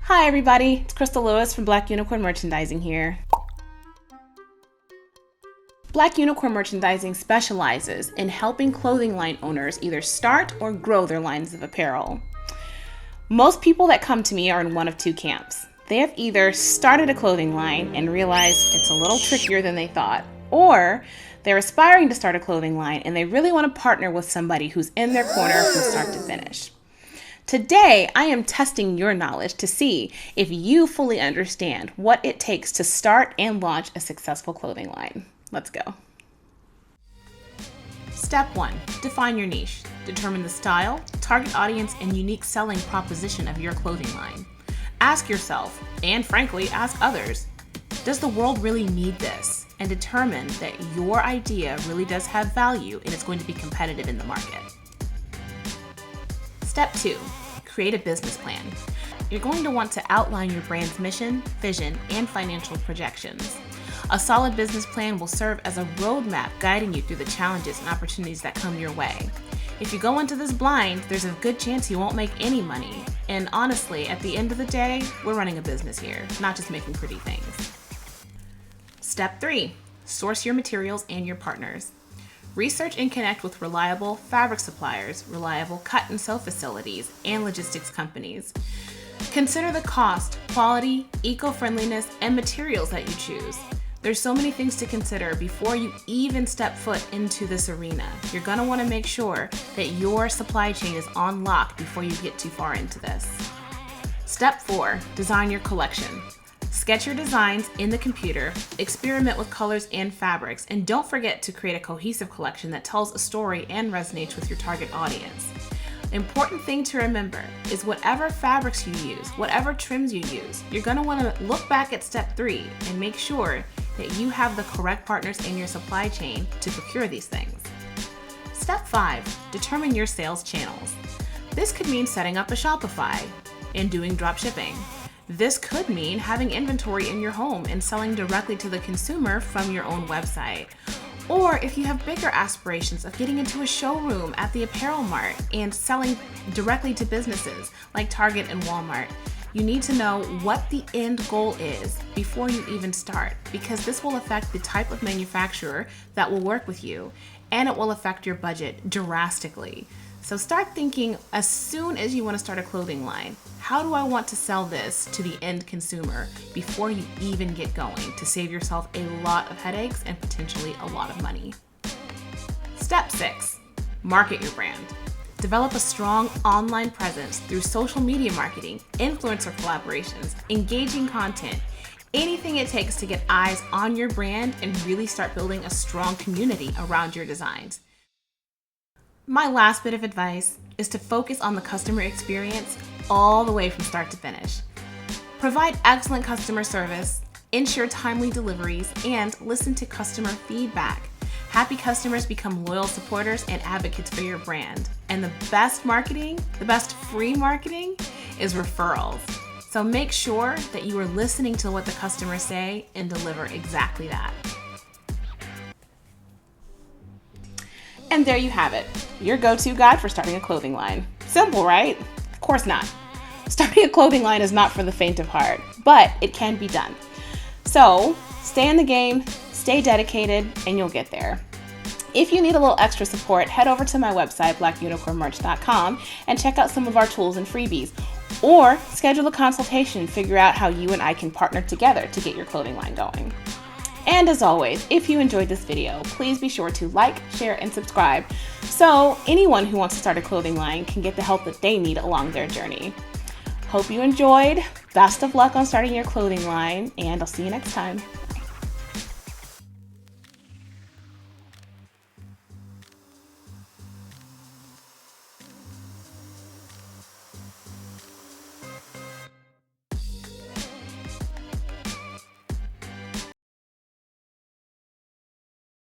Hi everybody, it's Crystal Lewis from Black Unicorn Merchandising here. Black Unicorn Merchandising specializes in helping clothing line owners either start or grow their lines of apparel. Most people that come to me are in one of two camps. They have either started a clothing line and realized it's a little trickier than they thought, or they're aspiring to start a clothing line and they really want to partner with somebody who's in their corner from start to finish. Today, I am testing your knowledge to see if you fully understand what it takes to start and launch a successful clothing line. Let's go. Step 1. Define your niche. Determine the style, target audience, and unique selling proposition of your clothing line. Ask yourself, and frankly, ask others, does the world really need this? And determine that your idea really does have value and it's going to be competitive in the market. Step 2. Create a business plan. You're going to want to outline your brand's mission, vision, and financial projections. A solid business plan will serve as a roadmap guiding you through the challenges and opportunities that come your way. If you go into this blind, there's a good chance you won't make any money. And honestly, at the end of the day, we're running a business here, not just making pretty things. Step 3. Source your materials and your partners. Research and connect with reliable fabric suppliers, reliable cut and sew facilities, and logistics companies. Consider the cost, quality, eco-friendliness, and materials that you choose. There's so many things to consider before you even step foot into this arena. You're going to want to make sure that your supply chain is on lock before you get too far into this. Step 4. Design your collection. Sketch your designs in the computer, experiment with colors and fabrics, and don't forget to create a cohesive collection that tells a story and resonates with your target audience. Important thing to remember is whatever fabrics you use, whatever trims you use, you're going to want to look back at step 3 and make sure that you have the correct partners in your supply chain to procure these things. Step 5. Determine your sales channels. This could mean setting up a Shopify and doing drop shipping. This could mean having inventory in your home and selling directly to the consumer from your own website. Or if you have bigger aspirations of getting into a showroom at the apparel mart and selling directly to businesses like Target and Walmart, you need to know what the end goal is before you even start, because this will affect the type of manufacturer that will work with you, and it will affect your budget drastically. So start thinking as soon as you want to start a clothing line, how do I want to sell this to the end consumer before you even get going to save yourself a lot of headaches and potentially a lot of money. Step 6. Market your brand. Develop a strong online presence through social media marketing, influencer collaborations, engaging content, anything it takes to get eyes on your brand and really start building a strong community around your designs. My last bit of advice is to focus on the customer experience all the way from start to finish. Provide excellent customer service, ensure timely deliveries, and listen to customer feedback. Happy customers become loyal supporters and advocates for your brand. And the best marketing, the best free marketing, is referrals. So make sure that you are listening to what the customers say and deliver exactly that. And there you have it, your go-to guide for starting a clothing line. Simple, right? Of course not. Starting a clothing line is not for the faint of heart, but it can be done. So stay in the game, stay dedicated, and you'll get there. If you need a little extra support, head over to my website, blackunicornmerch.com, and check out some of our tools and freebies. Or schedule a consultation and figure out how you and I can partner together to get your clothing line going. And as always, if you enjoyed this video, please be sure to like, share, and subscribe so anyone who wants to start a clothing line can get the help that they need along their journey. Hope you enjoyed. Best of luck on starting your clothing line, and I'll see you next time.